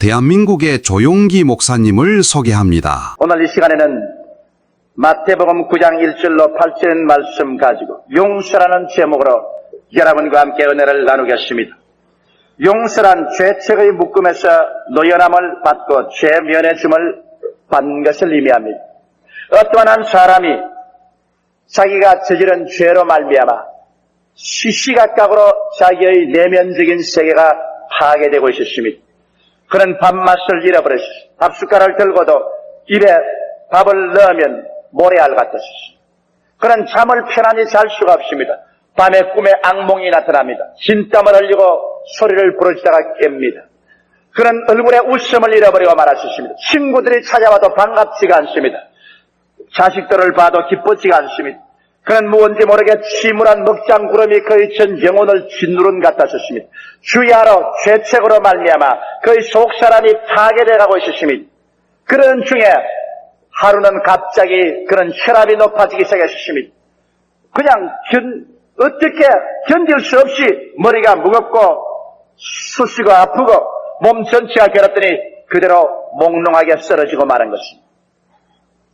대한민국의 조용기 목사님을 소개합니다. 오늘 이 시간에는 마태복음 9장 1절로 8절 말씀 가지고 용서라는 제목으로 여러분과 함께 은혜를 나누겠습니다. 용서란 죄책의 묶음에서 노연함을 받고 죄 면해줌을 받는 것을 의미합니다. 어떠한 한 사람이 자기가 저지른 죄로 말미암아 시시각각으로 자기의 내면적인 세계가 파괴되고 있었습니다. 그는 밥맛을 잃어버렸습니다. 밥숟가락을 들고도 입에 밥을 넣으면 모래알 같았습니다. 그는 잠을 편안히 잘 수가 없습니다. 밤에 꿈에 악몽이 나타납니다. 진땀을 흘리고 소리를 부르짖다가 깹니다. 그는 얼굴에 웃음을 잃어버리고 말았습니다. 친구들이 찾아와도 반갑지가 않습니다. 자식들을 봐도 기쁘지가 않습니다. 그는 무언지 모르게 침울한 먹장 구름이 그의 전 영혼을 짓누른 것 같았습니다. 주야로 죄책으로 말미암아 그의 속사람이 파괴되어가고 있었습니다. 그런 중에 하루는 갑자기 그런 혈압이 높아지기 시작했습니다. 그냥 어떻게 견딜 수 없이 머리가 무겁고 쑤시고 아프고 몸 전체가 괴롭더니 그대로 몽롱하게 쓰러지고 마는 것입니다.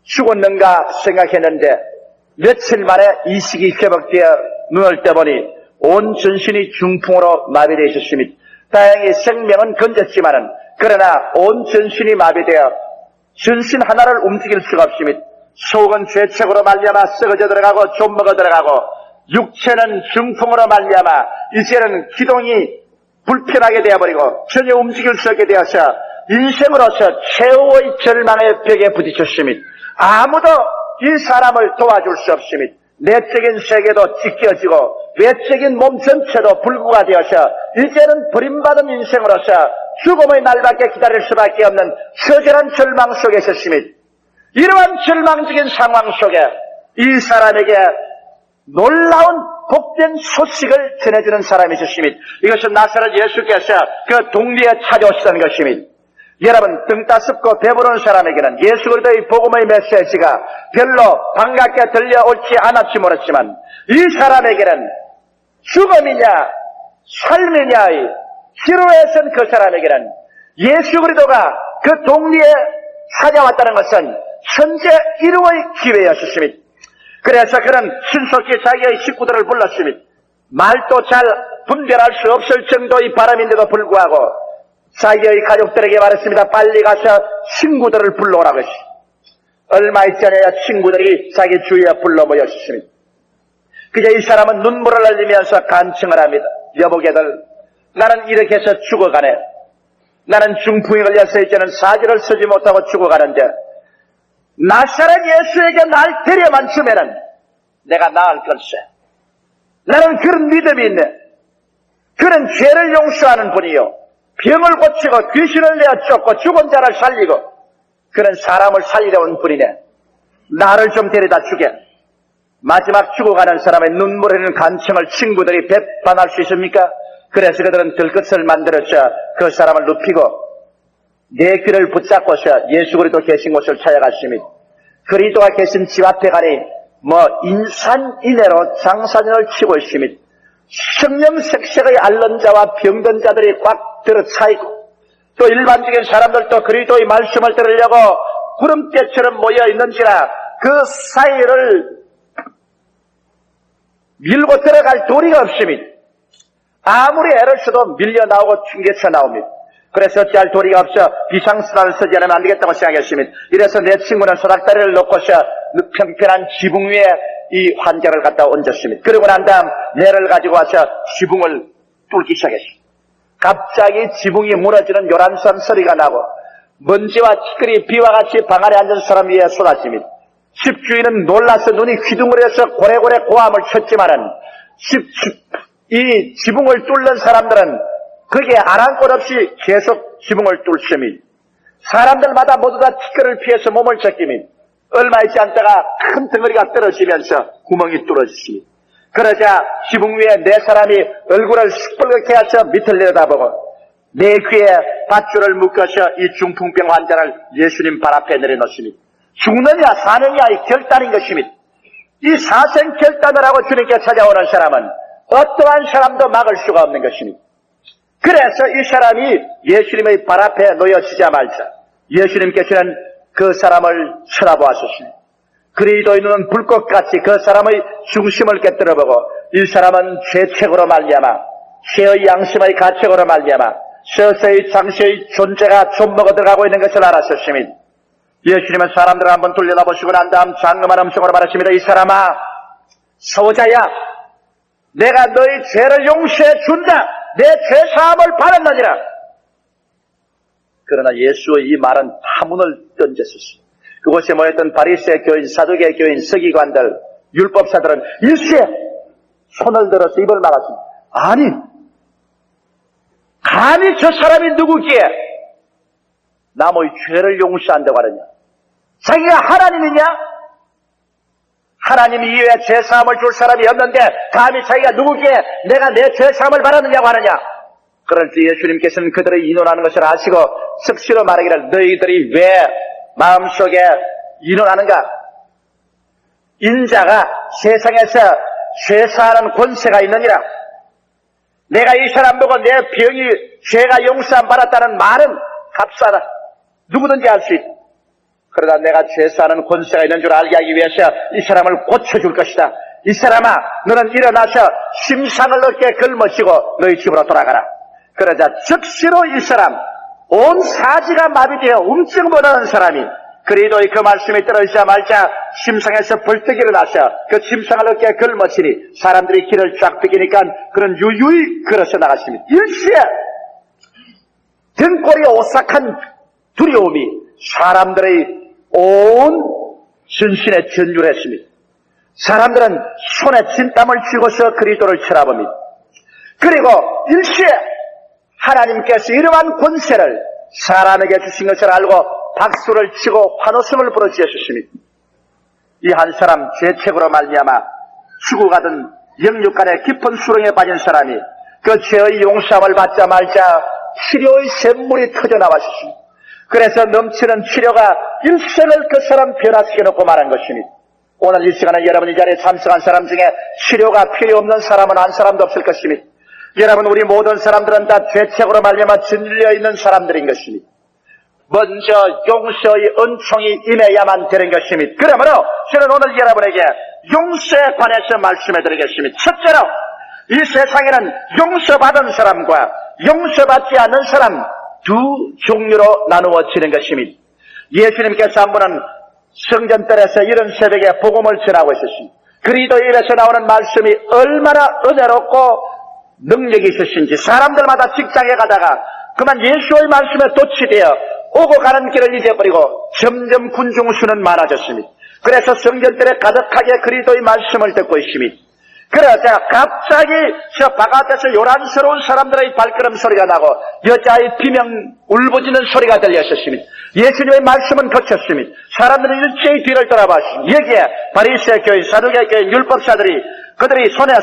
죽었는가 생각했는데 며칠 만에 이식이 회복되어 눈을 떠보니 온 전신이 중풍으로 마비되어 있었습니다. 다행히 생명은 건졌지만은 그러나 온 전신이 마비되어 전신 하나를 움직일 수가 없습니다. 속은 죄책으로 말미암아 썩어져 들어가고 좀먹어 들어가고 육체는 중풍으로 말미암아 이제는 기동이 불편하게 되어버리고 전혀 움직일 수 없게 되어서 인생으로서 최후의 절망의 벽에 부딪혔습니다. 아무도 이 사람을 도와줄 수 없습니다. 내적인 세계도 찢겨지고 외적인 몸 전체도 불구가 되어서 이제는 버림받은 인생으로서 죽음의 날밖에 기다릴 수밖에 없는 처절한 절망 속에 있었습니다. 이러한 절망적인 상황 속에 이 사람에게 놀라운 복된 소식을 전해주는 사람이 있었습니다. 이것은 나사렛 예수께서 그 동리에 찾아오시던 것입니다. 여러분, 등 따숩고 배부른 사람에게는 예수 그리스도의 복음의 메시지가 별로 반갑게 들려올지 않았지 모르지만 이 사람에게는 죽음이냐 삶이냐의 기로에 선 그 사람에게는 예수 그리스도가 그 동리에 찾아왔다는 것은 현재 1호의 기회였습니다. 그래서 그는 신속히 자기의 식구들을 불렀습니다. 말도 잘 분별할 수 없을 정도의 바람인데도 불구하고 자기의 가족들에게 말했습니다. 빨리 가서 친구들을 불러오라고 했습니다. 얼마 있지 않아야 친구들이 자기 주위에 불러 모였습니다. 그저 이 사람은 눈물을 흘리면서 간청을 합니다. 여보게들, 나는 이렇게 해서 죽어가네. 나는 중풍에 걸려서 이제는 사지를 쓰지 못하고 죽어가는데 나사렛 예수에게 날 데려만 주면은 내가 나을 걸세. 나는 그런 믿음이 있네. 그는 죄를 용서하는 분이요, 병을 고치고 귀신을 내어 쫓고 죽은 자를 살리고 그런 사람을 살리려 온 분이네. 나를 좀 데려다 주게. 마지막 죽어가는 사람의 눈물 흘리는 간청을 친구들이 배반할 수 있습니까? 그래서 그들은 들것을 만들어서 그 사람을 눕히고 내 귀를 붙잡고서 예수 그리스도 계신 곳을 찾아갔습니다. 그리스도가 계신 집 앞에 가니 인산인해로 장사진을 치고 있습니다. 성령색색의 앓는 자와 병든 자들이 꽉 들어차있고 또 일반적인 사람들도 그리스도의 말씀을 들으려고 구름대처럼 모여 있는지라 그 사이를 밀고 들어갈 도리가 없습니다. 아무리 애를 써도 밀려 나오고 튕겨쳐 나옵니다. 그래서 어찌할 도리가 없어 비상수단을 쓰지 않으면 안 되겠다고 생각했습니다. 이래서 내 친구는 소닥다리를 놓고서 평평한 지붕 위에 이 환자를 갖다 얹었습니다. 그러고 난 다음 뇌를 가지고 와서 지붕을 뚫기 시작했습니다. 갑자기 지붕이 무너지는 요란스런 소리가 나고 먼지와 티끌이 비와 같이 방 안에 앉은 사람 위에 쏟아집니다. 집주인은 놀라서 눈이 휘둥그레서 고래고래 고함을 쳤지만은 이 지붕을 뚫는 사람들은 거기에 아랑곳 없이 계속 지붕을 뚫습니다. 사람들마다 모두 다 티끌을 피해서 몸을 적깁니다. 얼마 있지 않다가 큰 덩어리가 떨어지면서 구멍이 뚫어지습니다. 그러자 지붕 위에 네 사람이 얼굴을 시뻘겋게 해서 밑을 내려다보고 내 귀에 밧줄을 묶어서 이 중풍병 환자를 예수님 발 앞에 내려놓습니다. 죽느냐 사느냐 이 결단인 것입니다. 이 사생 결단을 하고 주님께 찾아오는 사람은 어떠한 사람도 막을 수가 없는 것입니다. 그래서 이 사람이 예수님의 발 앞에 놓여지자마자 예수님께서는 그 사람을 쳐다보았습니다. 그리스도인은 불꽃같이 그 사람의 중심을 깨뜨려보고 이 사람은 죄책으로 말미암아 죄의 양심의 가책으로 말미암아 서서히 당시의 존재가 좀먹어 들어가고 있는 것을 알았었습니다. 예수님은 사람들을 한번 돌려다보시고 난 다음 장엄한 음성으로 말하십니다. 이 사람아, 서자야, 내가 너희 죄를 용서해 준다. 내 죄사함을 받았느니라. 그러나 예수의 이 말은 파문을 던졌었습니다. 그곳에 모였던 바리새 교인, 사두개 교인, 서기관들, 율법사들은 일시에 손을 들어서 입을 막았습니다. 아니, 감히 저 사람이 누구기에 남의 죄를 용서한다고 하느냐? 자기가 하나님이냐? 하나님 이외에 죄사함을 줄 사람이 없는데 감히 자기가 누구기에 내가 내 죄사함을 받았느냐고 하느냐? 그럴 때 예수님께서는 그들의 인원하는 것을 아시고 즉시로 말하기를 너희들이 왜 마음속에 인원하는가? 인자가 세상에서 죄사하는 권세가 있느니라. 내가 이 사람 보고 내 병이 죄가 용서함 받았다는 말은 값싸다. 누구든지 할 수 있다. 그러나 내가 죄사하는 권세가 있는 줄 알게 하기 위해서 이 사람을 고쳐줄 것이다. 이 사람아, 너는 일어나서 심상을 얻게 걸머쥐고 너희 집으로 돌아가라. 그러자 즉시로 이 사람, 온 사지가 마비되어 움찔 못하는 사람이 그리도의 그 말씀이 떨어지자마자 심상에서 벌떡 일어나서 그 심상을 얻게 걸머치니 사람들이 길을 쫙 비기니까 그런 유유히 걸어서 나갔습니다. 일시에 등골이 오싹한 두려움이 사람들의 온 전신에 전율했습니다. 사람들은 손에 진땀을 쥐고서 그리스도를 쳐다봅니다. 그리고 일시에 하나님께서 이러한 권세를 사람에게 주신 것을 알고 박수를 치고 환호성을 부르짖으셨습니다. 이 한 사람 죄책으로 말미암아 죽어가던 영육간의 깊은 수렁에 빠진 사람이 그 죄의 용서함을 받자 말자 치료의 샘물이 터져나왔습니다. 그래서 넘치는 치료가 일생을 그 사람 변화시켜놓고 말한 것입니다. 오늘 이 시간에 여러분 이 자리에 참석한 사람 중에 치료가 필요 없는 사람은 한 사람도 없을 것입니다. 여러분, 우리 모든 사람들은 다 죄책으로 말미암아 짓눌려 있는 사람들인 것입니다. 먼저 용서의 은총이 임해야만 되는 것입니다. 그러므로 저는 오늘 여러분에게 용서에 관해서 말씀해 드리겠습니다. 첫째로 이 세상에는 용서받은 사람과 용서받지 않는 사람 두 종류로 나누어지는 것입니다. 예수님께서 한 번은 성전뜰에서 이른 새벽에 복음을 전하고 있었습니다. 그리스도의 입에서 나오는 말씀이 얼마나 은혜롭고 능력이 있으신지 사람들마다 직장에 가다가 그만 예수의 말씀에 도취되어 오고 가는 길을 잊어버리고 점점 군중 수는 많아졌습니다. 그래서 성전뜰에 가득하게 그리스도의 말씀을 듣고 있습니다. 그러자 갑자기 저 바깥에서 요란스러운 사람들의 발걸음 소리가 나고 여자의 비명 울부짖는 소리가 들렸었습니다. 예수님의 말씀은 그쳤습니다. 사람들은 일제히 뒤를 돌아봤습니다. 여기에 바리새 교인, 사두개 교인, 율법사들이 그들이 손에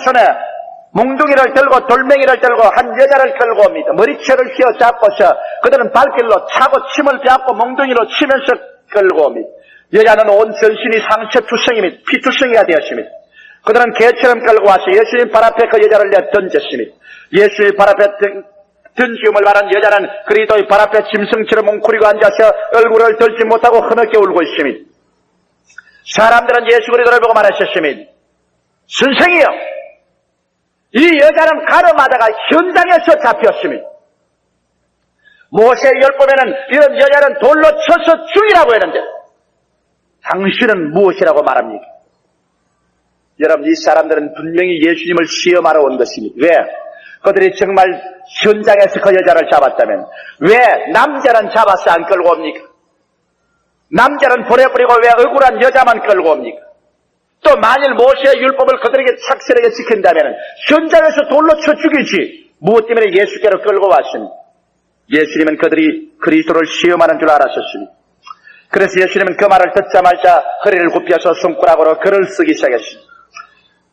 몽둥이를 들고 돌멩이를 들고 한 여자를 끌고 옵니다. 머리채를 휘어잡고서 그들은 발길로 차고 침을 뱉고 몽둥이로 치면서 끌고 옵니다. 여자는 온 전신이 상처투성이 피투성이가 되었습니다. 그들은 개처럼 끌고 와서 예수님 발 앞에 그 여자를 던졌습니다. 예수님 발 앞에 던지음을 말한 여자는 그리스도의 발 앞에 짐승처럼 뭉클이고 앉아서 얼굴을 들지 못하고 흐느껴 울고 있습니다. 사람들은 예수 그리스도를 보고 말하셨습니다. 선생이여, 이 여자는 가늠하다가 현장에서 잡혔습니다. 모세의 율법에는 이런 여자는 돌로 쳐서 죽이라고 했는데 당신은 무엇이라고 말합니까? 여러분, 이 사람들은 분명히 예수님을 시험하러 온 것입니다. 왜? 그들이 정말 현장에서 그 여자를 잡았다면 왜 남자는 잡아서 안 끌고 옵니까? 남자는 보내버리고 왜 억울한 여자만 끌고 옵니까? 또 만일 모세의 율법을 그들에게 착실하게 지킨다면 현장에서 돌로 쳐 죽이지 무엇 때문에 예수께로 끌고 왔습니다. 예수님은 그들이 그리스도를 시험하는 줄 알았었습니다. 그래서 예수님은 그 말을 듣자마자 허리를 굽혀서 손가락으로 글을 쓰기 시작했습니다.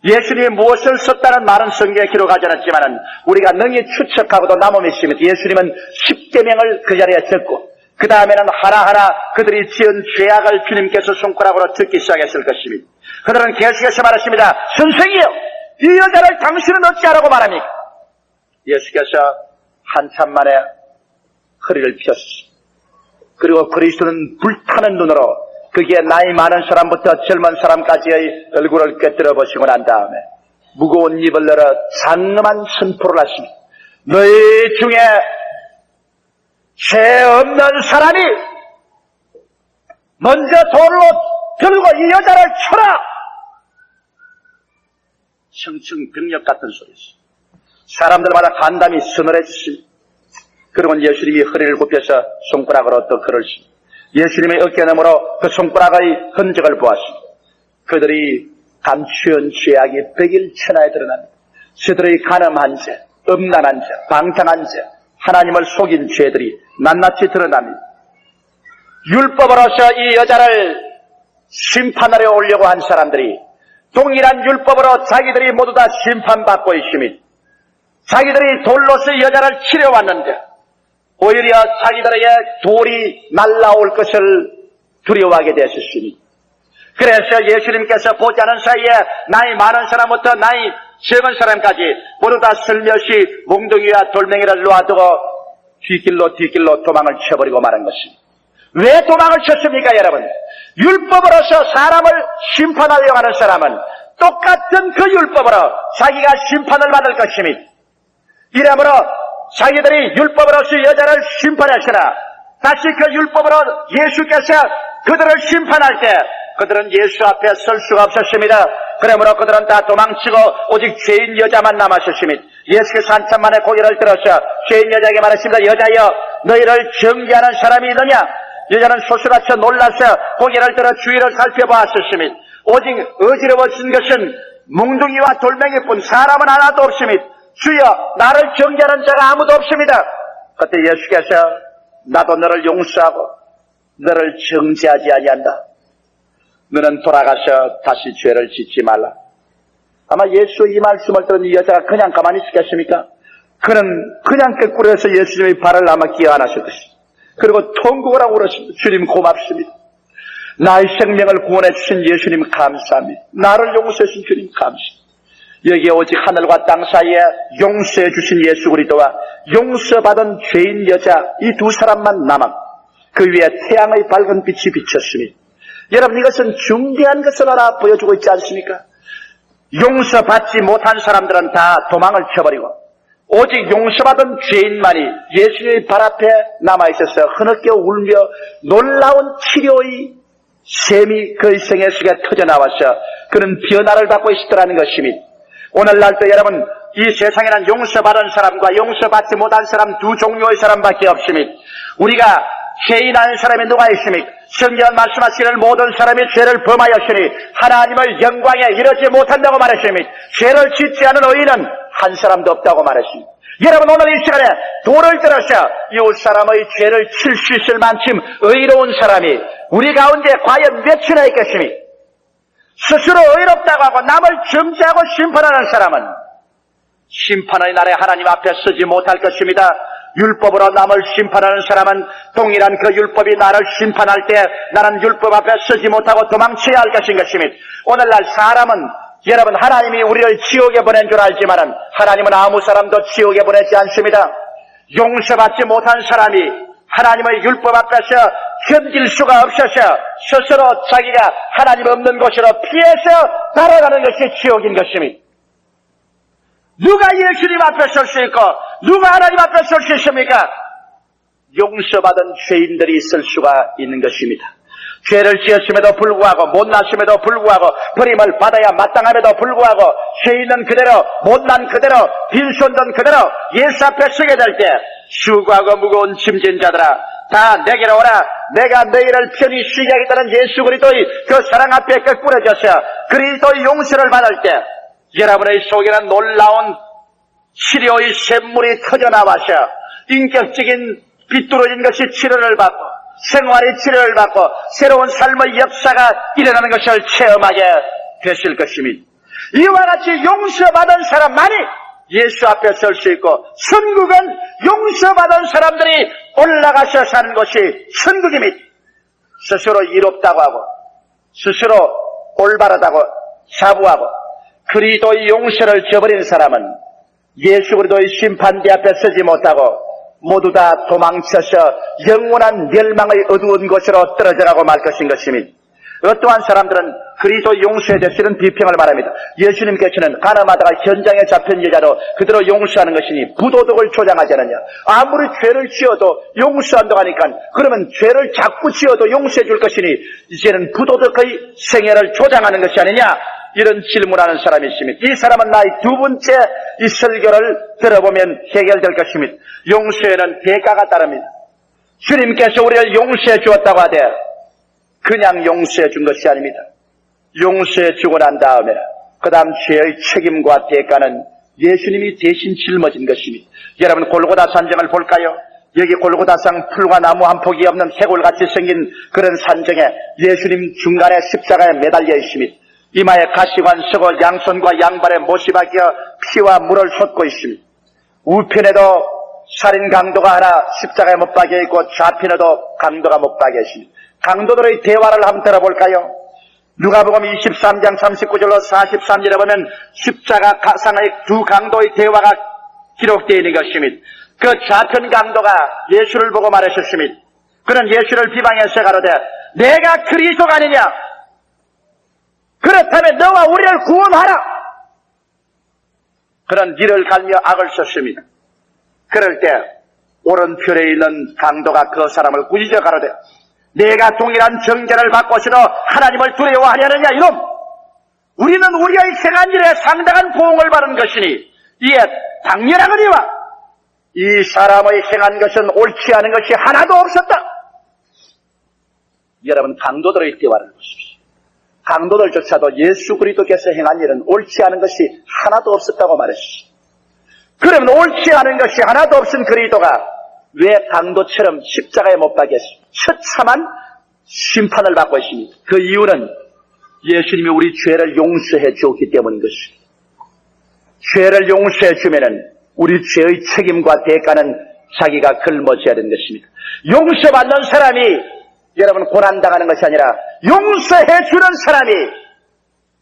예수님이 무엇을 썼다는 말은 성경에 기록하지 않았지만 우리가 능히 추측하고도 남음이 있습니다. 예수님은 10계명을 그 자리에 적고 그 다음에는 하나하나 그들이 지은 죄악을 주님께서 손가락으로 적기 시작했을 것입니다. 그들은 계속해서 말했습니다. 선생이여, 이 여자를 당신은 어찌하라고 말합니까? 예수께서 한참 만에 허리를 폈습니다. 그리고 그리스도는 불타는 눈으로 거기에 나이 많은 사람부터 젊은 사람까지의 얼굴을 꿰뚫어 보시고 난 다음에 무거운 입을 열어 장엄한 선포를 하십니다. 너희 중에 죄 없는 사람이 먼저 돌로 들고 이 여자를 쳐라! 청청병력 같은 소리였어요. 사람들마다 간담이 서늘해지십니다. 그리고 예수님이 허리를 굽혀서 손가락으로 또 그러십니다. 예수님의 어깨너머로 그 손가락의 흔적을 보았습니다. 그들이 감추은 죄악이 백일천하에 드러납니다. 저들의 간음한 죄, 음란한 죄, 방탕한 죄, 하나님을 속인 죄들이 낱낱이 드러납니다. 율법으로서 이 여자를 심판하려 오려고 한 사람들이 동일한 율법으로 자기들이 모두 다 심판받고 있습니다. 자기들이 돌로서 이 여자를 치려왔는데 오히려 자기들에게 돌이 날라올 것을 두려워하게 되었습니다. 그래서 예수님께서 보지 않은 사이에 나이 많은 사람부터 나이 적은 사람까지 모두 다 슬며시 몽둥이와 돌멩이를 놓아두고 뒷길로 도망을 쳐버리고 말한 것입니다. 왜 도망을 쳤습니까, 여러분? 율법으로서 사람을 심판하려고 하는 사람은 똑같은 그 율법으로 자기가 심판을 받을 것입니다. 이러므로 자기들이 율법으로서 여자를 심판하시나 다시 그 율법으로 예수께서 그들을 심판할 때 그들은 예수 앞에 설 수가 없었습니다. 그러므로 그들은 다 도망치고 오직 죄인 여자만 남았었습니다. 예수께서 한참 만에 고개를 들어서 죄인 여자에게 말했습니다. 여자여, 너희를 정죄하는 사람이 있느냐? 여자는 소스라쳐 놀라서 고개를 들어 주위를 살펴보았었습니다. 오직 어지러워진 것은 몽둥이와 돌멩이뿐 사람은 하나도 없습니다. 주여, 나를 정죄하는 자가 아무도 없습니다. 그때 예수께서 나도 너를 용서하고 너를 정죄하지 아니한다. 너는 돌아가서 다시 죄를 짓지 말라. 아마 예수 이 말씀을 들은 이 여자가 그냥 가만히 있겠습니까? 그는 그냥 꾀꾸려서 예수님의 발을 아마 기어 안았을 것입니다. 그리고 통곡을 하고 그러십니다. 주님 고맙습니다. 나의 생명을 구원해 주신 예수님 감사합니다. 나를 용서해 주신 주님 감사합니다. 여기에 오직 하늘과 땅 사이에 용서해 주신 예수 그리스도와 용서받은 죄인 여자 이 두 사람만 남아 그 위에 태양의 밝은 빛이 비쳤습니다. 여러분, 이것은 중대한 것을 하나 보여주고 있지 않습니까? 용서받지 못한 사람들은 다 도망을 쳐버리고 오직 용서받은 죄인만이 예수님의 발 앞에 남아있어서 흐느껴 울며 놀라운 치료의 셈이 그 일생의 속에 터져나와서 그는 변화를 받고 있었더라는 것입니다. 오늘날도 여러분, 이 세상에는 용서받은 사람과 용서받지 못한 사람 두 종류의 사람밖에 없습니다. 우리가 죄인한 사람이 누가 있습니까? 성경은 말씀하시기를 모든 사람이 죄를 범하였으니 하나님의 영광에 이르지 못한다고 말했습니다. 죄를 짓지 않은 의인은 한 사람도 없다고 말했습니다. 여러분, 오늘 이 시간에 돌을 들어서 이웃 사람의 죄를 칠 수 있을 만큼 의로운 사람이 우리 가운데 과연 몇이나 있겠습니까? 스스로 의롭다고 하고 남을 정죄하고 심판하는 사람은 심판의 날에 하나님 앞에 서지 못할 것입니다. 율법으로 남을 심판하는 사람은 동일한 그 율법이 나를 심판할 때 나는 율법 앞에 서지 못하고 도망쳐야 할 것입니다. 오늘날 사람은 여러분, 하나님이 우리를 지옥에 보낸 줄 알지만은 하나님은 아무 사람도 지옥에 보내지 않습니다. 용서받지 못한 사람이 하나님의 율법 앞에서 견딜 수가 없어서 스스로 자기가 하나님 없는 곳으로 피해서 달아가는 것이 지옥인 것입니다. 누가 예수님 앞에 설 수 있고 누가 하나님 앞에 설 수 있습니까? 용서받은 죄인들이 있을 수가 있는 것입니다. 죄를 지었음에도 불구하고 못났음에도 불구하고 버림을 받아야 마땅함에도 불구하고 죄 있는 그대로 못난 그대로 빈손든 그대로 예수 앞에 서게 될 때 수고하고 무거운 짐진 자들아 다 내게로 오라. 내가 너희를 편히 쉬게 하겠다는 예수 그리스도의 그 사랑 앞에 끄꾸러져서 그리스도의 용서를 받을 때 여러분의 속에는 놀라운 치료의 샘물이 터져나와서 인격적인 비뚤어진 것이 치료를 받고 생활의 치료를 받고 새로운 삶의 역사가 일어나는 것을 체험하게 되실 것입니다. 이와 같이 용서받은 사람만이 예수 앞에 설 수 있고 천국은 용서받은 사람들이 올라가서 사는 것이 천국입니다. 스스로 이롭다고 하고 스스로 올바르다고 자부하고 그리스도의 용서를 저버린 사람은 예수 그리스도의 심판대 앞에 서지 못하고 모두 다 도망쳐서 영원한 멸망의 어두운 곳으로 떨어져가고 말 것인 것입니다. 어떠한 사람들은 그리스도 용서에 대해서 이런 비평을 말합니다. 예수님께서는 가늠하다가 현장에 잡힌 여자도 그대로 용서하는 것이니 부도덕을 조장하지 않느냐. 아무리 죄를 지어도 용서한다고 하니까 그러면 죄를 자꾸 지어도 용서해 줄 것이니 이제는 부도덕의 생애를 조장하는 것이 아니냐. 이런 질문하는 사람이 있습니다. 이 사람은 나의 두 번째 이 설교를 들어보면 해결될 것입니다. 용서에는 대가가 따릅니다. 주님께서 우리를 용서해 주었다고 하되 그냥 용서해 준 것이 아닙니다. 용서해 주고 난 다음에 그 다음 죄의 책임과 대가는 예수님이 대신 짊어진 것입니다. 여러분 골고다 산정을 볼까요? 여기 골고다상 풀과 나무 한 폭이 없는 해골같이 생긴 그런 산정에 예수님 중간에 십자가에 매달려 있습니다. 이마에 가시관 쓰고 양손과 양발에 못이 박혀 피와 물을 쏟고 있습니다. 우편에도 살인 강도가 하나 십자가에 못 박혀 있고 좌편에도 강도가 못 박혀 있습니다. 강도들의 대화를 한번 들어볼까요? 누가복음 23장 39절로 43절에 보면 십자가 상의 두 강도의 대화가 기록되어 있는 것입니다. 그 좌편 강도가 예수를 보고 말하셨습니다. 그는 예수를 비방해서 가로되 내가 그리스도가 아니냐? 그렇다면 너와 우리를 구원하라. 그런 이를 갈며 악을 썼습니다. 그럴 때 오른편에 있는 강도가 그 사람을 꾸짖어 가로되 내가 동일한 정죄를 받고서도 하나님을 두려워하려느냐 이놈. 우리는 우리의 행한 일에 상당한 보응을 받은 것이니 이에 당연하거니와 이 사람의 행한 것은 옳지 않은 것이 하나도 없었다. 여러분 강도들의 대화를 보십시오. 강도들조차도 예수 그리스도께서 행한 일은 옳지 않은 것이 하나도 없었다고 말했습니다. 그러면 옳지 않은 것이 하나도 없은 그리스도가 왜 강도처럼 십자가에 못 박혔습니까? 처참한 심판을 받고 있습니다. 그 이유는 예수님이 우리 죄를 용서해 주었기 때문인 것입니다. 죄를 용서해 주면은 우리 죄의 책임과 대가는 자기가 걸머져야 되는 것입니다. 용서받는 사람이 여러분 고난당하는 것이 아니라 용서해 주는 사람이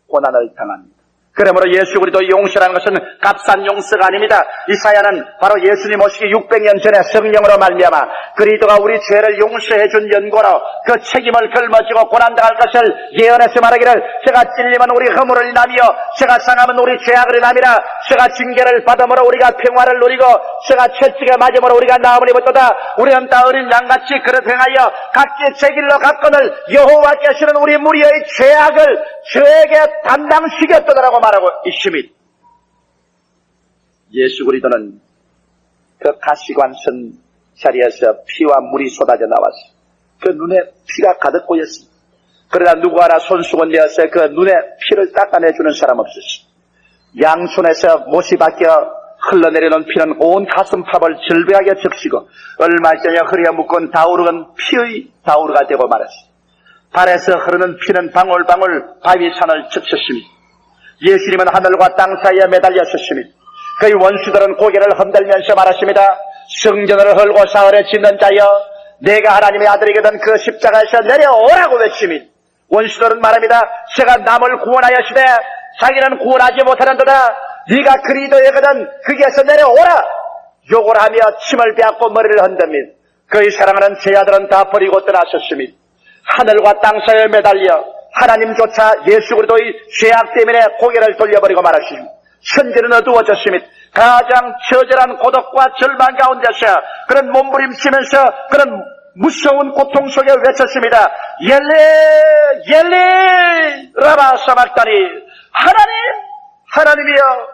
고난을 당합니다. 그러므로 예수 그리스도 용서라는 것은 값싼 용서가 아닙니다. 이사야는 바로 예수님 오시기 600년 전에 성령으로 말미암아 그리스도가 우리 죄를 용서해 준 연고로 그 책임을 걸머지고 고난당할 것을 예언해서 말하기를 제가 찔리면 우리 허물을 인하며 제가 상하면 우리 죄악을 인함이라. 제가 징계를 받음으로 우리가 평화를 누리고 제가 채찍에 맞음으로 우리가 나음을 입었도다. 우리는 다 어린 양같이 그릇 행하여 각기 제 길로 갔거늘 여호와께서는 우리 무리의 죄악을 저에게 담당시켰더라고 말하고 있습니다. 예수 그리스도는 그 가시관 선 자리에서 피와 물이 쏟아져 나왔어. 그 눈에 피가 가득 고였습니다. 그러나 누구 하나 손수건 내어서 그 눈에 피를 닦아내주는 사람 없었습니다. 양손에서 못이 박혀 흘러내리는 피는 온 가슴팍을 절벽하게 적시고 얼마 전에 허리에 묶은 다우르는 피의 다우르가 되고 말았습니다. 발에서 흐르는 피는 방울방울 바위산을 적셨습니다. 예수님은 하늘과 땅 사이에 매달렸었습니다. 그의 원수들은 고개를 흔들면서 말했습니다. 성전을 헐고 사흘에 짓는 자여 내가 하나님의 아들이거든 그 십자가에서 내려오라고 외칩니다. 원수들은 말합니다. 제가 남을 구원하였으되 자기는 구원하지 못하는도다. 네가 그리스도이거든 거기에서 내려오라. 욕을 하며 침을 빼앗고 머리를 흔듭니다. 그의 사랑하는 제 아들은 다 버리고 떠났었습니다. 하늘과 땅 사이에 매달려 하나님조차 예수 그리스도의 죄악 때문에 고개를 돌려버리고 말았습니다. 천지는 어두워졌습니다. 가장 처절한 고독과 절망 가운데서 그런 몸부림치면서 그런 무서운 고통 속에 외쳤습니다. 옐리 옐리 라마 사막다니 하나님이여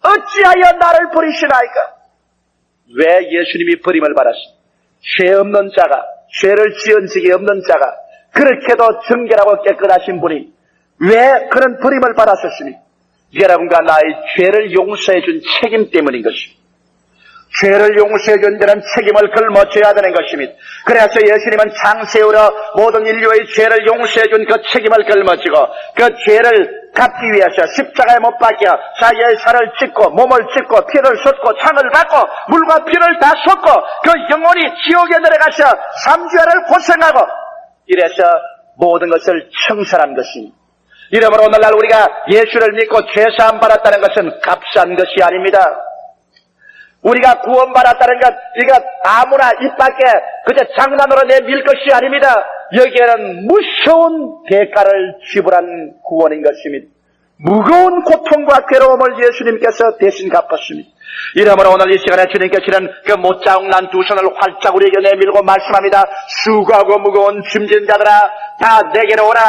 어찌하여 나를 버리시나이까. 왜 예수님이 버림을 받았습니까? 죄 없는 자가 죄를 지은 적이 없는 자가 그렇게도 정결하고 깨끗하신 분이 왜 그런 버림을 받았었습니까? 여러분과 나의 죄를 용서해 준 책임 때문인 것입니다. 죄를 용서해 준 데는 책임을 걸머져야 되는 것입니다. 그래서 예수님은 장세우러 모든 인류의 죄를 용서해 준 그 책임을 걸머지고 그 죄를 갚기 위해서 십자가에 못 박혀 자기의 살을 찢고 몸을 찢고 피를 쏟고 창을 받고 물과 피를 다 쏟고 그 영혼이 지옥에 내려가서 3주야를 고생하고 이래서 모든 것을 청산한 것입니다. 이러므로 오늘날 우리가 예수를 믿고 죄사함 받았다는 것은 값싼 것이 아닙니다. 우리가 구원받았다는 것, 이거 아무나 입 밖에 그저 장난으로 내밀 것이 아닙니다. 여기에는 무서운 대가를 지불한 구원인 것입니다. 무거운 고통과 괴로움을 예수님께서 대신 갚았습니다. 이러므로 오늘 이 시간에 주님께서는 그 못자국난 두 손을 활짝 우리에게 내밀고 말씀합니다. 수고하고 무거운 짐진 자들아, 다 내게로 오라.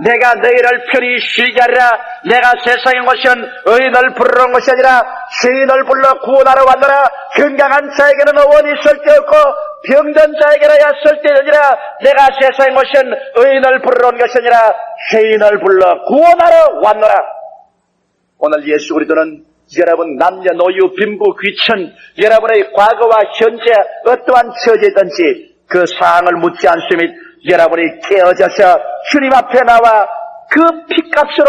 내가 너희를 편히 쉬게 하리라. 내가 세상의 것은 의인을 부르러 온 것이 아니라 죄인을 불러 구원하러 왔노라. 건강한 자에게는 의원이 있을 데 없고 병든 자에게라야 쓸 데 아니라 내가 세상의 것은 의인을 부르러 온 것이 아니라 죄인을 불러 구원하러 왔노라. 오늘 예수 그리스도는 여러분 남녀노유 빈부 귀천 여러분의 과거와 현재 어떠한 처지든지 그 사항을 묻지 않습니다. 여러분이 깨어져서 주님 앞에 나와 그 피값으로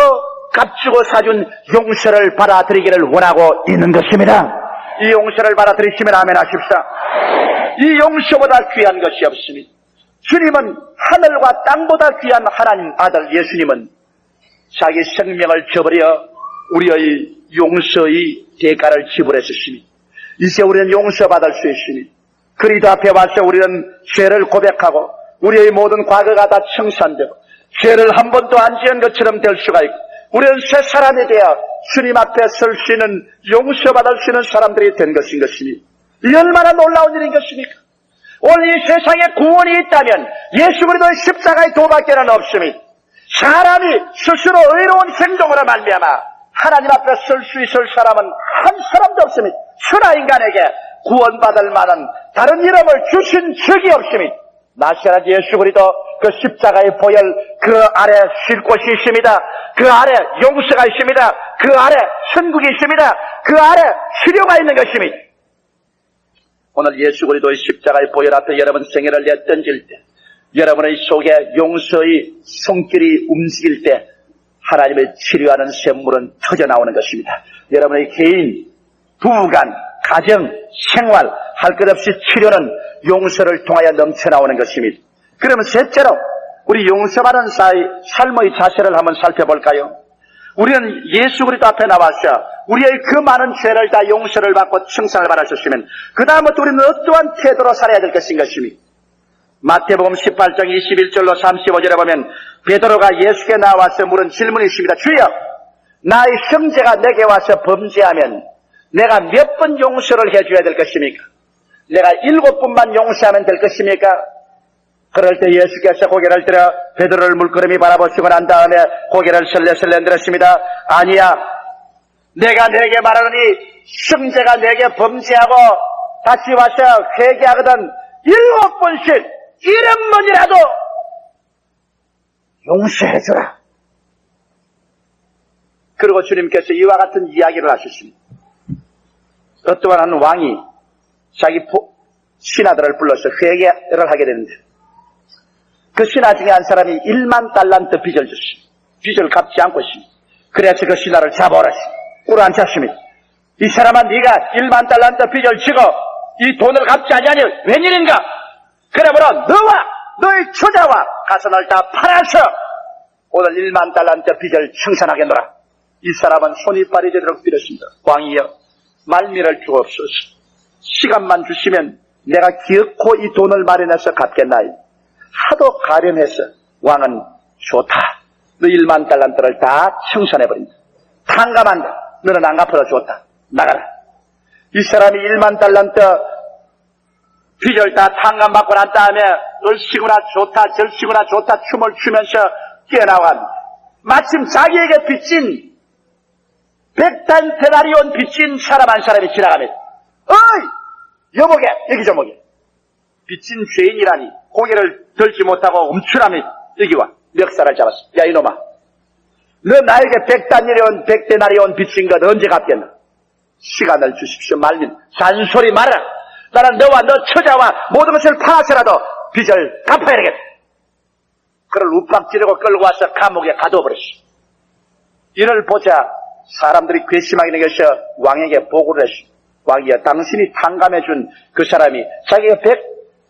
값주고 사준 용서를 받아들이기를 원하고 있는 것입니다. 이 용서를 받아들이시면 아멘 하십시오. 이 용서보다 귀한 것이 없습니다. 주님은 하늘과 땅보다 귀한 하나님 아들 예수님은 자기 생명을 저버려 우리의 용서의 대가를 지불했습니다. 이제 우리는 용서받을 수 있습니다. 그리스도 앞에 와서 우리는 죄를 고백하고 우리의 모든 과거가 다 청산되고 죄를 한 번도 안 지은 것처럼 될 수가 있고 우리는 새 사람이 되어 주님 앞에 설 수 있는 용서받을 수 있는 사람들이 된 것인 것입니다. 이 얼마나 놀라운 일인 것입니까? 오늘 이 세상에 구원이 있다면 예수 그리스도의 십자가의 도밖에는 없습니다. 사람이 스스로 의로운 행동으로 말미암아 하나님 앞에 설 수 있을 사람은 한 사람도 없습니다. 천하 인간에게 구원받을 만한 다른 이름을 주신 적이 없습니다. 나시아나 예수 그리스도 그 십자가의 보혈 그 아래 쉴 곳이 있습니다. 그 아래 용서가 있습니다. 그 아래 천국이 있습니다. 그 아래 치료가 있는 것입니다. 오늘 예수 그리스도의 십자가의 보혈 앞에 여러분 생애를 내던질 때 여러분의 속에 용서의 손길이 움직일 때 하나님의 치료하는 샘물은 터져나오는 것입니다. 여러분의 개인, 부부간, 가정, 생활 할 것 없이 치료는 용서를 통하여 넘쳐나오는 것입니다. 그러면 셋째로 우리 용서받은 삶의 자세를 한번 살펴볼까요? 우리는 예수 그리스도 앞에 나와서 우리의 그 많은 죄를 다 용서를 받고 칭찬을 받으셨으면 그 다음부터 우리는 어떠한 태도로 살아야 될 것인 것입니다. 마태복음 18장 21절로 35절에 보면 베드로가 예수께 나와서 물은 질문이 있습니다. 주여, 나의 형제가 내게 와서 범죄하면 내가 몇 번 용서를 해줘야 될 것입니까? 내가 7번만 용서하면 될 것입니까? 그럴 때 예수께서 고개를 들어 베드로를 물끄러미 바라보시고 난 다음에 고개를 설레설레 들었습니다. 아니야, 내가 내게 말하노니 형제가 내게 범죄하고 다시 와서 회개하거든 7번씩 1번이라도 용서해주라. 그리고 주님께서 이와 같은 이야기를 하셨습니다. 어떠한 한 왕이 자기 신하들을 불러서 회개를 하게 되는데 그 신하 중에 한 사람이 1만 달란트 빚을 줬습니다. 빚을 갚지 않고 있습니다. 그래서 그 신하를 잡아오라 꿇어앉혔습니다. 이 사람아, 네가 1만 달란트 빚을 지고 이 돈을 갚지 아니하니 웬일인가? 그러므로 너와 너의 처자와 가선을 다 팔아서 오늘 1만 달란트 빚을 청산하겠노라. 이 사람은 손이 빠르도록 빌었습니다. 왕이여, 말미를 주옵소서. 시간만 주시면 내가 기어코 이 돈을 마련해서 갚겠나이. 하도 가련해서 왕은 좋다. 너 1만 달란트를 다 청산해버린다. 탕감한다. 너는 안 갚아도 좋다. 나가라. 이 사람이 1만 달란트 빚을 다 탕감받고 난 다음에 얼씨구나 좋다 절씨구나 좋다 춤을 추면서 뛰어나갑니다. 마침 자기에게 빚진 100데나리온 빚진 사람 한 사람이 지나갑니다. 어이! 여보게! 여기 좀 오게. 빚진 죄인이라니 고개를 들지 못하고 움츠라며 여기 와. 멱살을 잡았어. 야 이놈아, 너 나에게 100데나리온 빚진 것 언제 갚겠나? 시간을 주십시오. 말린 잔소리 말아라. 나는 너와 너 처자와 모든 것을 팔아서라도 빚을 갚아야 되겠다. 그를 욱박지르고 끌고 와서 감옥에 가둬버렸어. 이를 보자 사람들이 괘씸하게 여겨서 왕에게 보고를 했어. 왕이여, 당신이 탕감해준 그 사람이 자기가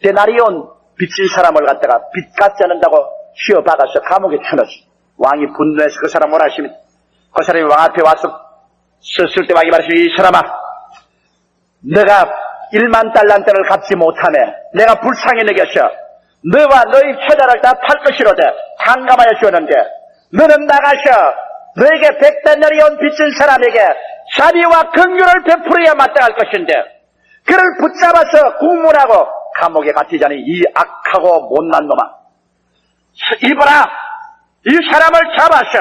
100데나리온 빚진 사람을 갖다가 빚 갚지 않는다고 휘어박아서 감옥에 쳐넣었어. 왕이 분노해서 그 사람 뭐라 하십니까? 그 사람이 왕 앞에 와서 섰을 때 왕이 말했습니다. 이 사람아, 너가 1만 달란트를 갚지 못하며 내가 불쌍히 여겨서 너와 너희 처자를 다 팔 것이로되 탕감하여 주었는데 너는 나가서 너에게 100데나리온 빚진 사람에게 자비와 긍휼을 베풀어야 마땅할 것인데 그를 붙잡아서 구문하고 감옥에 갇히자니 이 악하고 못난 놈아, 이보라, 이 사람을 잡아서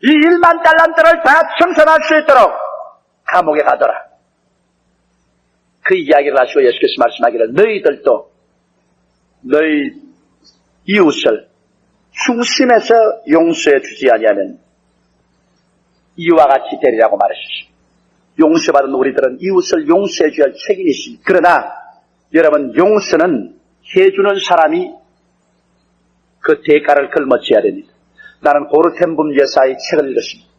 이 1만 달란트를 다 청산할 수 있도록 감옥에 가더라. 그 이야기를 하시고 예수께서 말씀하기를 너희들도 너희 이웃을 중심에서 용서해 주지 아니하면 이와 같이 되리라고 말하셨습니다. 용서받은 우리들은 이웃을 용서해 줘야 할 책임이 있습니다. 그러나 여러분, 용서는 해주는 사람이 그 대가를 걸머쳐야 됩니다. 나는 고르텐붐 여사의 책을 읽었습니다.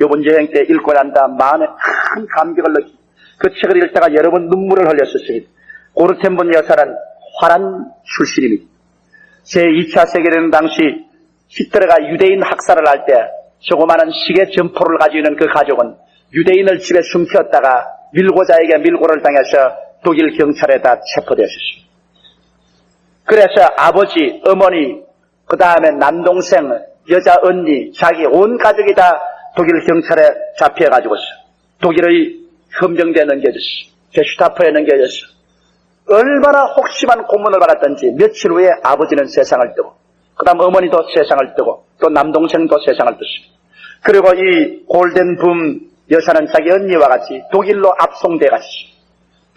이번 여행 때 읽고 난 다음 마음에 큰 감격을 느끼, 그 책을 읽다가 여러 번 눈물을 흘렸었습니다. 고르텐붐 여사는 화란 출신입니다. 제2차 세계대전 당시 히틀러가 유대인 학살을 할 때 조그마한 시계 점포를 가지고 있는 그 가족은 유대인을 집에 숨겼다가 밀고자에게 밀고를 당해서 독일 경찰에다 체포되었습니다. 그래서 아버지, 어머니, 그 다음에 남동생, 여자 언니, 자기 온 가족이 다 독일 경찰에 잡혀가지고서 독일의 험정대에 넘겨졌어. 게슈타포에 넘겨졌어. 얼마나 혹심한 고문을 받았던지 며칠 후에 아버지는 세상을 뜨고, 그 다음 어머니도 세상을 뜨고, 또 남동생도 세상을 떴습니다. 그리고 이 골덴붐 여사는 자기 언니와 같이 독일로 압송돼 갔어.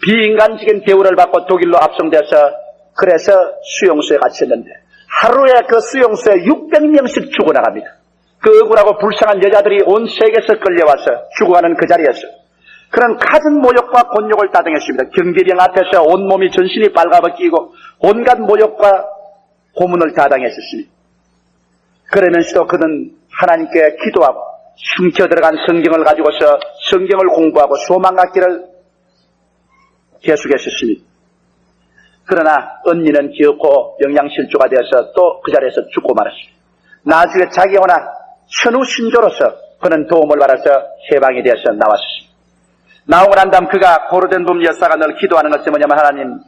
비인간적인 대우를 받고 독일로 압송돼서 그래서 수용소에 갇혔는데 하루에 그 수용소에 600명씩 죽어나갑니다. 그 억울하고 불쌍한 여자들이 온 세계에서 끌려와서 죽어가는 그 자리에서 그런 갖은 모욕과 곤욕을 따당했습니다. 경비병 앞에서 온몸이 전신이 빨가벗기고 온갖 모욕과 고문을 따당했었습니다. 그러면서도 그는 하나님께 기도하고 숨겨 들어간 성경을 가지고서 성경을 공부하고 소망갖기를 계속했었습니다. 그러나 언니는 기어코 영양실조가 되어서 또 그 자리에서 죽고 말았습니다. 나중에 자기 워낙 천우신조로서 그는 도움을 받아서 해방이 되어서 나왔습니다. 나오고 난 다음 그가 고르덴붐 여사가 늘 기도하는 것이 뭐냐면, 하나님,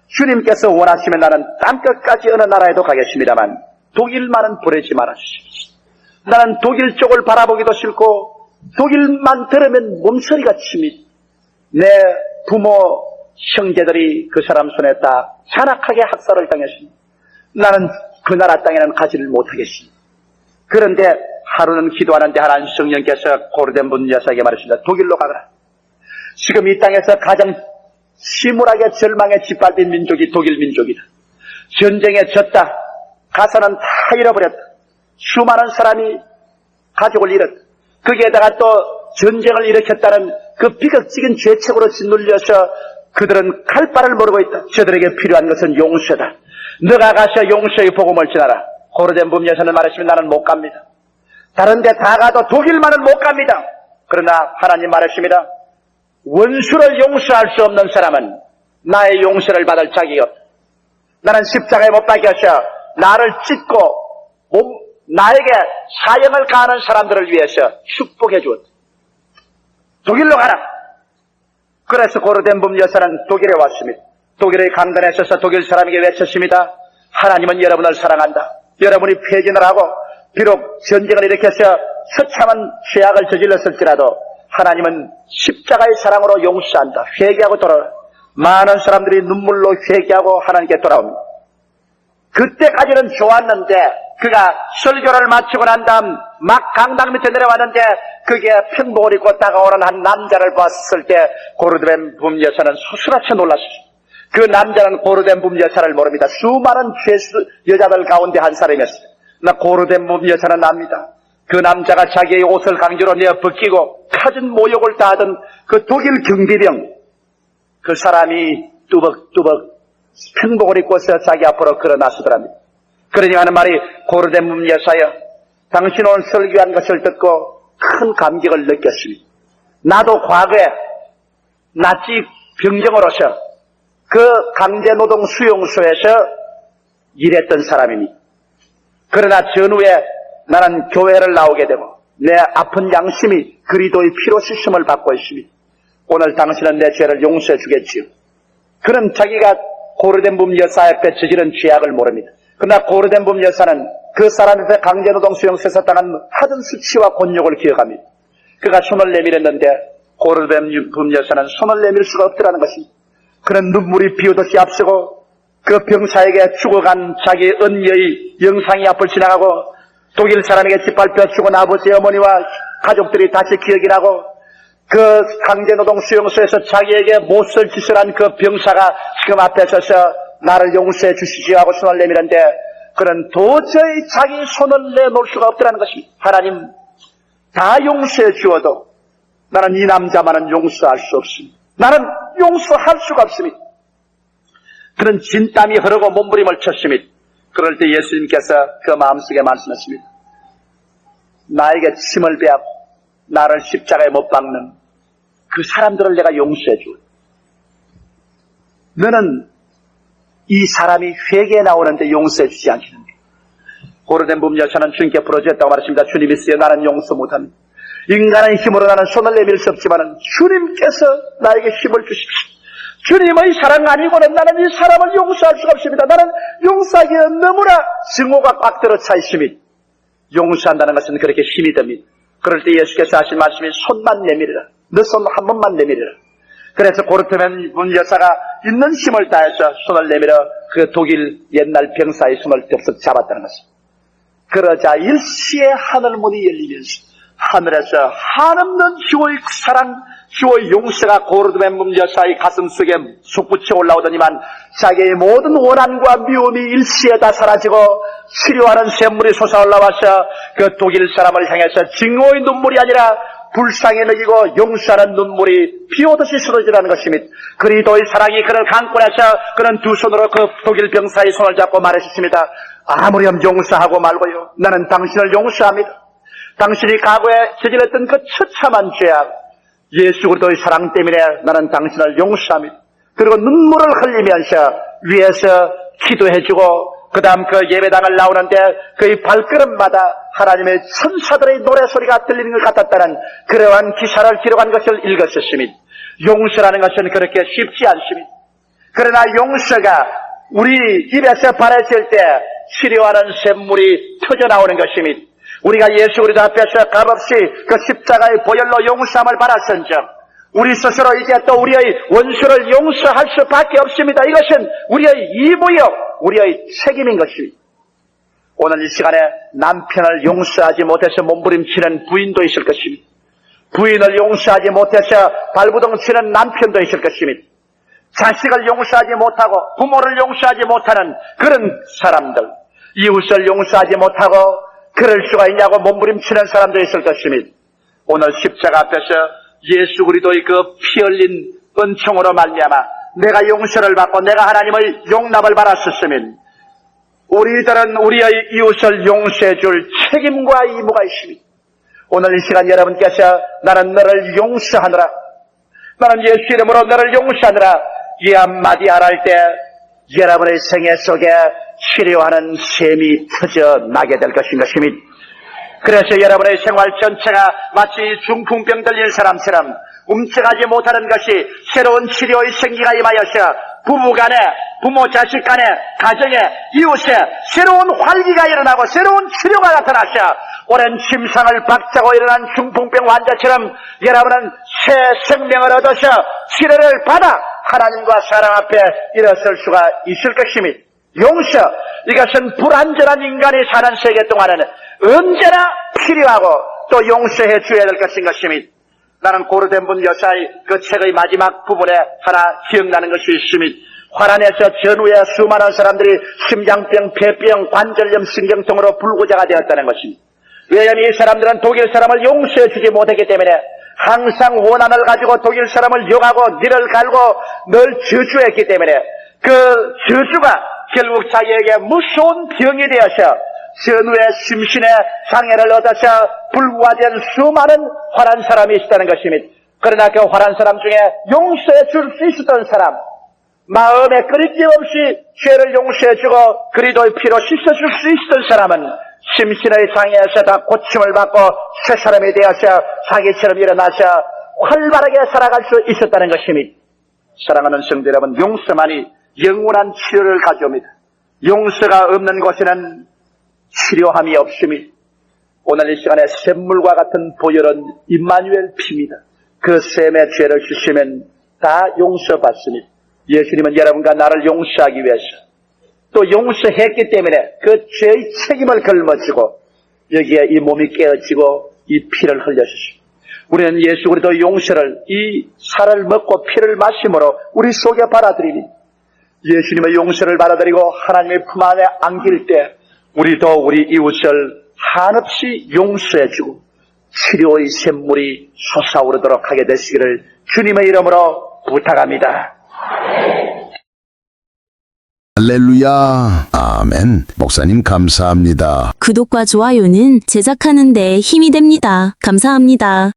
주님께서 원하시면 나는 땅끝까지 어느 나라에도 가겠습니다만 독일만은 보내지 말아주십시오. 나는 독일 쪽을 바라보기도 싫고 독일만 들으면 몸서리가 칩니다. 내 부모, 형제들이 그 사람 손에 다 잔악하게 학살을 당했습니다. 나는 그 나라 땅에는 가지를 못하겠습니다. 그런데 하루는 기도하는데 하나님 성령께서 고르덴붐 여사에게 말했습니다. 독일로 가거라. 지금 이 땅에서 가장 심울하게 절망에 짓밟힌 민족이 독일 민족이다. 전쟁에 졌다. 가서는 다 잃어버렸다. 수많은 사람이 가족을 잃었다. 거기에다가 또 전쟁을 일으켰다는 그 비극적인 죄책으로 짓눌려서 그들은 갈 바를 모르고 있다. 저들에게 필요한 것은 용서다. 너가 가서 용서의 복음을 전하라. 고르덴붐 여사는 말했으면 나는 못 갑니다. 다른 데 다 가도 독일만은 못 갑니다. 그러나 하나님 말했습니다. 원수를 용서할 수 없는 사람은 나의 용서를 받을 자격이 없다. 나는 십자가에 못 박혀서 나를 찢고 나에게 사형을 가하는 사람들을 위해서 축복해 주었다. 독일로 가라. 그래서 고르덴붐 여사는 독일에 왔습니다. 독일의 강단에 서서 독일 사람에게 외쳤습니다. 하나님은 여러분을 사랑한다. 여러분이 폐진을 하고 비록 전쟁을 일으켜서 처참한 죄악을 저질렀을지라도 하나님은 십자가의 사랑으로 용서한다. 회개하고 돌아라. 많은 사람들이 눈물로 회개하고 하나님께 돌아옵니다. 그때까지는 좋았는데 그가 설교를 마치고 난 다음 막 강당 밑에 내려왔는데 그게 평복을 입고 다가오는 한 남자를 봤을 때 고르덴붐 여사는 소스라쳐 놀랐습니다. 그 남자는 고르덴붐 여사를 모릅니다. 수많은 죄수 여자들 가운데 한 사람이었어요. 나 고르덴붐 여사는 압니다. 그 남자가 자기의 옷을 강제로 내어 벗기고 갖은 모욕을 다하던 그 독일 경비병, 그 사람이 뚜벅뚜벅 평복을 입고서 자기 앞으로 걸어 나서더랍니다. 그러니 하는 말이, 고르덴붐 여사여, 당신 오늘 설교한 것을 듣고 큰 감격을 느꼈습니다. 나도 과거에 나치 병정으로서 그 강제노동 수용소에서 일했던 사람입니다. 그러나 전후에 나는 교회를 나오게 되고 내 아픈 양심이 그리도의 피로 씻음을 받고 있습니다. 오늘 당신은 내 죄를 용서해 주겠지요. 그는 자기가 고르덴붐 여사 앞에 저지른 죄악을 모릅니다. 그러나 고르덴붐 여사는 그 사람한테 강제노동 수용소에서 당한 하던 수치와 곤욕을 기억합니다. 그가 손을 내밀었는데 고르덴붐 여사는 손을 내밀 수가 없더라는 것입니다. 그는 눈물이 비오듯이 앞서고 그 병사에게 죽어간 자기恩여의 영상이 앞을 지나가고 독일 사람에게 짓밟혀 죽은 아버지 어머니와 가족들이 다시 기억이 나고 그 강제노동 수용소에서 자기에게 못쓸 짓을 한 그 병사가 지금 앞에 서서 나를 용서해 주시지요 하고 손을 내밀었는데 그는 도저히 자기 손을 내놓을 수가 없더라는 것입니다. 하나님 다 용서해 주어도 나는 이 남자만은 용서할 수 없습니다. 나는 용서할 수가 없습니다. 그는 진땀이 흐르고 몸부림을 쳤습니다. 그럴 때 예수님께서 그 마음속에 말씀하십니다. 나에게 침을 베하고 나를 십자가에 못 박는 그 사람들을 내가 용서해 줘. 너는 이 사람이 회개에 나오는데 용서해 주지 않겠는가? 고르덴붐 여사는 주님께 부러졌다고 말했습니다. 주님 있어요. 나는 용서 못합니다. 인간의 힘으로 나는 손을 내밀 수 없지만 주님께서 나에게 힘을 주십시오. 주님의 사랑 아니고는 나는 이 사람을 용서할 수가 없습니다. 나는 용서하기에 너무나 증오가 꽉 들어차 있습니다. 용서한다는 것은 그렇게 힘이 듭니다. 그럴 때 예수께서 하신 말씀이 손만 내밀으라. 너 손 한 번만 내밀으라. 그래서 고르덴붐 여사가 있는 힘을 다해서 손을 내밀어 그 독일 옛날 병사의 손을 덥석 잡았다는 것입니다. 그러자 일시에 하늘문이 열리면서 하늘에서 한없는 주의 사랑, 주의 용서가 고르덴붐 여사의 가슴 속에 솟구쳐 올라오더니만 자기의 모든 원한과 미움이 일시에 다 사라지고 치료하는 샘물이 솟아올라와서 그 독일 사람을 향해서 증오의 눈물이 아니라 불쌍히 여기고 용서하는 눈물이 비오듯이 쏟아지라는 것입니다. 그리도의 사랑이 그를 강권해서 그는 두 손으로 그 독일 병사의 손을 잡고 말했습니다. 아무렴 용서하고 말고요. 나는 당신을 용서합니다. 당신이 과거에 저질렀던 그 처참한 죄악, 예수 그리스도의 사랑 때문에 나는 당신을 용서합니다. 그리고 눈물을 흘리면서 위에서 기도해주고 그 다음 그 예배당을 나오는데 그의 발걸음마다 하나님의 천사들의 노래소리가 들리는 것 같았다는 그러한 기사를 기록한 것을 읽었었습니다. 용서라는 것은 그렇게 쉽지 않습니다. 그러나 용서가 우리 입에서 발해질 때 치료하는 샘물이 터져나오는 것입니다. 우리가 예수 그리스도 앞에서 값없이 그 십자가의 보혈로 용서함을 받았은즉 우리 스스로 이제 또 우리의 원수를 용서할 수밖에 없습니다. 이것은 우리의義務요, 우리의 책임인 것입니다. 오늘 이 시간에 남편을 용서하지 못해서 몸부림치는 부인도 있을 것입니다. 부인을 용서하지 못해서 발부둥치는 남편도 있을 것입니다. 자식을 용서하지 못하고 부모를 용서하지 못하는 그런 사람들, 이웃을 용서하지 못하고 그럴 수가 있냐고 몸부림치는 사람도 있을 것입니다. 오늘 십자가 앞에서 예수 그리스도의 그 피 흘린 은총으로 말미암아 내가 용서를 받고 내가 하나님의 용납을 받았었으면 우리들은 우리의 이웃을 용서해 줄 책임과義務가 있습니다. 오늘 이 시간 여러분께서 나는 너를 용서하느라, 나는 예수 이름으로 너를 용서하느라 이 한마디 알할 때 여러분의 생애 속에 치료하는 셈이 터져나게 될 것인 것입니다. 그래서 여러분의 생활 전체가 마치 중풍병 들린 사람처럼 움직하지 못하는 것이 새로운 치료의 생기가 임하여서 부부간에, 부모 자식 간에, 가정에, 이웃에 새로운 활기가 일어나고 새로운 치료가 나타나서 오랜 침상을 박차고 일어난 중풍병 환자처럼 여러분은 새 생명을 얻어서 치료를 받아 하나님과 사랑 앞에 일어설 수가 있을 것입니다. 용서, 이것은 불완전한 인간이 사는 세계 동안에는 언제나 필요하고 또 용서해 줘야 될 것인 것입니다. 나는 고르덴붐 여사의 그 책의 마지막 부분에 하나 기억나는 것이 있습니다. 화란에서 전후에 수많은 사람들이 심장병, 폐병, 관절염, 신경통으로 불구자가 되었다는 것입니다. 왜냐하면 이 사람들은 독일 사람을 용서해 주지 못했기 때문에 항상 원한을 가지고 독일 사람을 욕하고 니를 갈고 늘 저주했기 때문에 그 저주가 결국 자기에게 무서운 병이 되어서 전후에 심신의 장애를 얻어서 불구화된 수많은 화난 사람이 있었다는 것입니다. 그러나 그 화난 사람 중에 용서해 줄 수 있었던 사람, 마음에 끄리낌 없이 죄를 용서해 주고 그리도의 피로 씻어줄 수 있었던 사람은 심신의 장애에서 다 고침을 받고 새 사람이 되어서 자기처럼 일어나서 활발하게 살아갈 수 있었다는 것입니다. 사랑하는 성도 여러분, 용서만이 영원한 치료를 가져옵니다. 용서가 없는 곳에는 치료함이 없습니다. 오늘 이 시간에 샘물과 같은 보혈은 임마누엘 피입니다. 그 샘의 죄를 주시면 다 용서받습니다. 예수님은 여러분과 나를 용서하기 위해서 또 용서했기 때문에 그 죄의 책임을 걸머지고 여기에 이 몸이 깨어지고 이 피를 흘려주십니다. 우리는 예수 그리스도 용서를 이 살을 먹고 피를 마심으로 우리 속에 받아들이니 예수님의 용서를 받아들이고 하나님의 품 안에 안길 때 우리도 우리 이웃을 한없이 용서해주고 치료의 샘물이 솟아오르도록 하게 되시기를 주님의 이름으로 부탁합니다. 할렐루야. 아멘. 목사님 감사합니다. 구독과 좋아요는 제작하는 데 힘이 됩니다. 감사합니다.